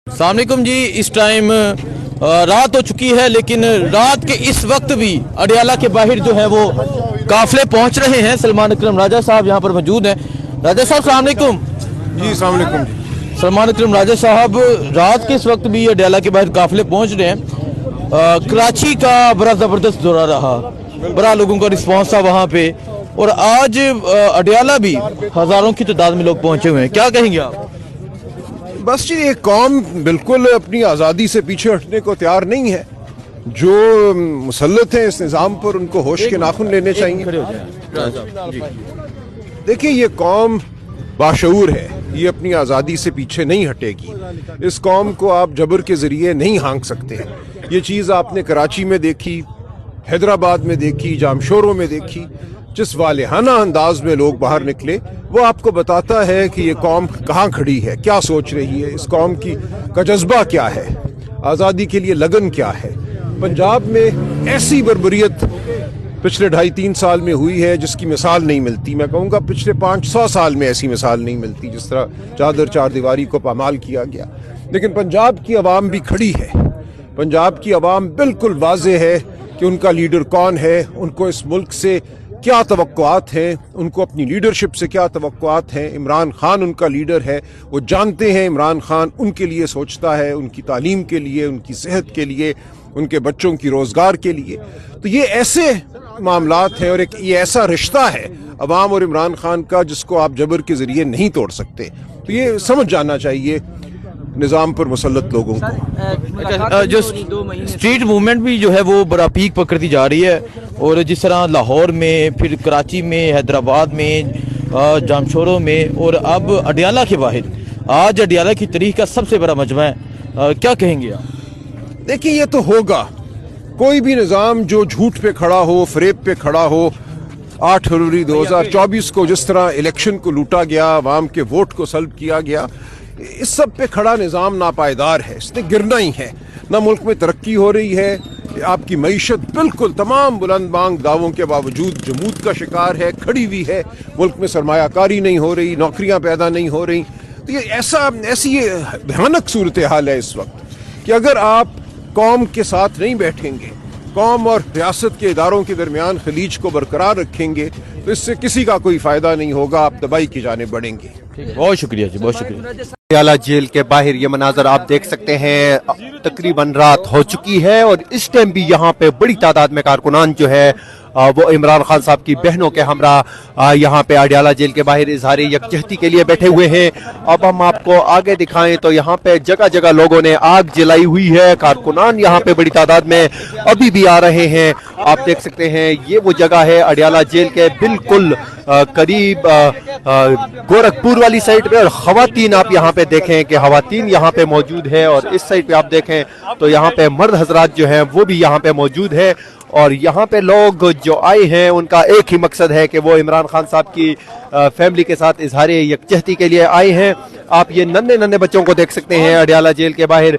अस्सलाम वालेकुम जी। इस टाइम रात हो चुकी है, लेकिन रात के इस वक्त भी अडियाला के बाहर जो है वो काफिले पहुंच रहे हैं। सलमान अकरम राजा साहब यहाँ पर मौजूद हैं। राजा साहब अस्सलाम वालेकुम। जी अस्सलाम वालेकुम जी। सलमान अकरम राजा साहब, रात के इस वक्त भी अडियाला के बाहर काफिले पहुंच रहे हैं। कराची का बड़ा ज़बरदस्त दौरा रहा, बड़ा लोगों का रिस्पॉन्स था वहाँ पे, और आज अडियाला भी हज़ारों की तादाद में लोग पहुंचे हुए हैं। क्या कहेंगे आप? बस जी, एक कौम बिल्कुल अपनी आज़ादी से पीछे हटने को तैयार नहीं है। जो मुसल्लत हैं इस निज़ाम पर, उनको होश के नाखून लेने चाहिए। देखिए, ये कौम बाशऊर है, ये अपनी आज़ादी से पीछे नहीं हटेगी। इस कौम को आप जबर के ज़रिए नहीं हाँक सकते। ये चीज़ आपने कराची में देखी, हैदराबाद में देखी, जामशोरों में देखी। जिस वालेहाना अंदाज में लोग बाहर निकले, वो आपको बताता है कि ये कौम कहाँ खड़ी है, क्या सोच रही है, इस कौम का जज्बा क्या है, आज़ादी के लिए लगन क्या है। पंजाब में ऐसी बर्बरियत पिछले 2.5-3 साल में हुई है जिसकी मिसाल नहीं मिलती। मैं कहूँगा पिछले 500 साल में ऐसी मिसाल नहीं मिलती, जिस तरह चादर चार दीवारी को पामाल किया गया। लेकिन पंजाब की आवाम भी खड़ी है। पंजाब की आवाम बिल्कुल वाज़ेह है कि उनका लीडर कौन है, उनको इस मुल्क से क्या तवक्कुआत हैं, उनको अपनी लीडरशिप से क्या तवक्कुआत हैं। इमरान खान उनका लीडर है, वो जानते हैं इमरान खान उनके लिए सोचता है, उनकी तालीम के लिए, उनकी सेहत के लिए, उनके बच्चों की रोज़गार के लिए। तो ये ऐसे मामलात हैं और ये ऐसा रिश्ता है अवाम और इमरान खान का जिसको आप जबर के ज़रिए नहीं तोड़ सकते। तो ये समझ जाना चाहिए निज़ाम पर मुसल्लत लोगों को। जो स्ट्रीट मूवमेंट भी जो है वो बड़ा पीक पकड़ती जा रही है, और जिस तरह लाहौर में, फिर कराची में, हैदराबाद में, जामशोरों में, और अब अडियाला के बाहर, आज अडियाला की तारीख का सबसे बड़ा मजमा है। क्या कहेंगे आप? देखिए, ये तो होगा। कोई भी निज़ाम जो झूठ पे खड़ा हो, फरेब पे खड़ा हो, 8 फरवरी 2024 को जिस तरह इलेक्शन को लूटा गया, आवाम के वोट को सल्ब किया गया, इस सब पे खड़ा निज़ाम नापायदार है, इसने गिरना ही है। ना मुल्क में तरक्की हो रही है, आपकी मईशत बिल्कुल तमाम बुलंद बांग दावों के बावजूद जमूद का शिकार है, खड़ी हुई है। मुल्क में सरमायाकारी नहीं हो रही, नौकरियां पैदा नहीं हो रही। तो ये ऐसी ये भयानक सूरत हाल है इस वक्त कि अगर आप कौम के साथ नहीं बैठेंगे, कौम और रियासत के इदारों के दरमियान खलीज को बरकरार रखेंगे, तो इससे किसी का कोई फ़ायदा नहीं होगा। आप तबाही की जानिब बढ़ेंगे। बहुत शुक्रिया जी, बहुत शुक्रिया। अडियाला जेल के बाहर ये मनाजर आप देख सकते हैं। तकरीबन रात हो चुकी है और इस टाइम भी यहाँ पे बड़ी तादाद में कारकुनान जो है वो इमरान खान साहब की बहनों के हमरा यहाँ पे अडियाला जेल के बाहर इजहार यकजहती के लिए बैठे हुए हैं। अब हम आपको आगे दिखाएं तो यहाँ पे जगह जगह लोगों ने आग जलाई हुई है। कारकुनान यहाँ पे बड़ी तादाद में अभी भी आ रहे हैं। आप देख सकते हैं ये वो जगह है अडियाला जेल के बिल्कुल करीब गोरखपुर वाली साइड पे, और खवातीन आप यहाँ पे देखें कि खवातीन यहाँ पे मौजूद है, और इस साइड पे आप देखें तो यहाँ पे मर्द हजरात जो हैं वो भी यहाँ पे मौजूद है। और यहाँ पे लोग जो आए हैं उनका एक ही मकसद है कि वो इमरान खान साहब की फैमिली के साथ इजहार यकजहती के लिए आए हैं। आप ये नन्हे नन्हे बच्चों को देख सकते हैं अडियाला जेल के बाहर।